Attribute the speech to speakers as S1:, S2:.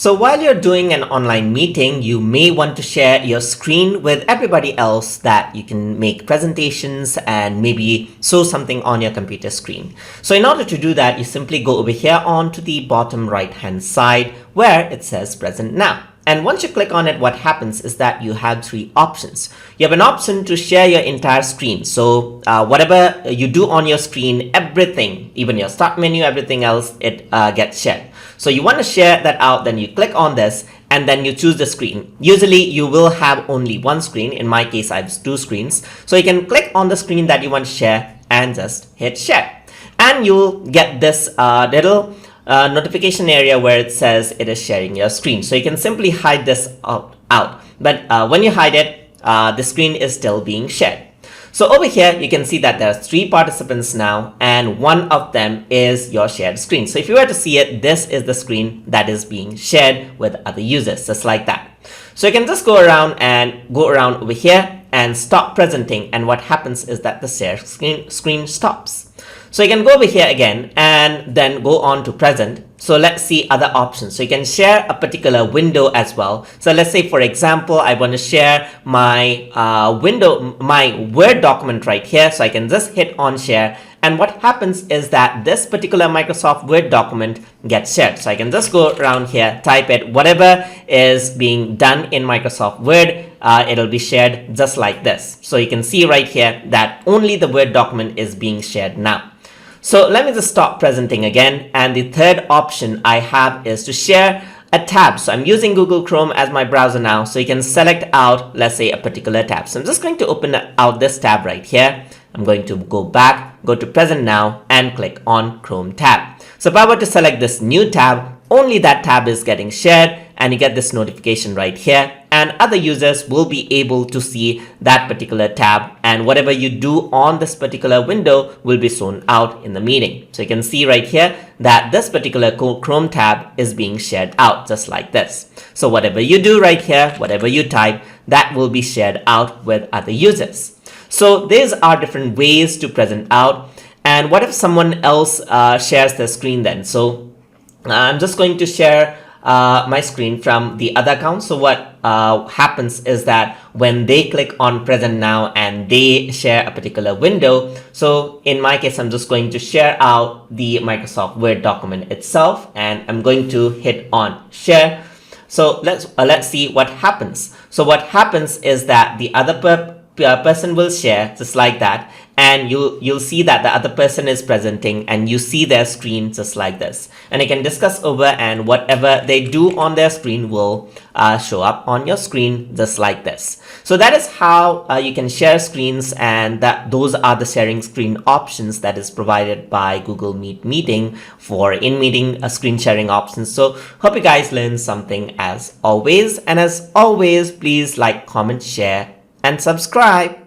S1: So while you're doing an online meeting, you may want to share your screen with everybody else that you can make presentations and maybe show something on your computer screen. So in order to do that, you simply go over here onto the bottom right hand side where it says present now. And once you click on it, what happens is that you have three options. You have an option to share your entire screen. So whatever you do on your screen, everything, even your start menu, everything else, it gets shared. So you want to share that out, then you click on this and then you choose the screen. Usually you will have only one screen. In my case, I have two screens. So you can click on the screen that you want to share and just hit share. And you'll get this little notification area where it says it is sharing your screen. So you can simply hide this out. But when you hide it, the screen is still being shared. So over here, you can see that there are three participants now, and one of them is your shared screen. So if you were to see it, this is the screen that is being shared with other users, just like that. So you can just go around over here and stop presenting. And what happens is that the share screen stops. So you can go over here again and then go on to present. So let's see other options. So you can share a particular window as well. So let's say, for example, I want to share my my Word document right here. So I can just hit on share. And what happens is that this particular Microsoft Word document gets shared. So I can just go around here, type it, whatever is being done in Microsoft Word, it'll be shared just like this. So you can see right here that only the Word document is being shared now. So let me just stop presenting again. And the third option I have is to share a tab. So I'm using Google Chrome as my browser now. So you can select out, let's say, a particular tab. So I'm just going to open out this tab right here. I'm going to go back, go to present now, and click on Chrome tab. So if I were to select this new tab, only that tab is getting shared, and you get this notification right here, and other users will be able to see that particular tab, and whatever you do on this particular window will be shown out in the meeting. So you can see right here that this particular Chrome tab is being shared out just like this. So whatever you do right here, whatever you type, that will be shared out with other users. So these are different ways to present out. And what if someone else shares their screen then? So I'm just going to share my screen from the other account. So what happens is that when they click on present now and they share a particular window, so in my case, I'm just going to share out the Microsoft Word document itself, and I'm going to hit on share. So let's see what happens. So what happens is that the other person will share just like that, and you'll see that the other person is presenting and you see their screen just like this, and you can discuss over, and whatever they do on their screen will show up on your screen just like this. So that is how you can share screens, and those are the sharing screen options that is provided by Google Meet Meeting for in-meeting screen sharing options. So hope you guys learned something as always, and as always, please like, comment, share, and subscribe.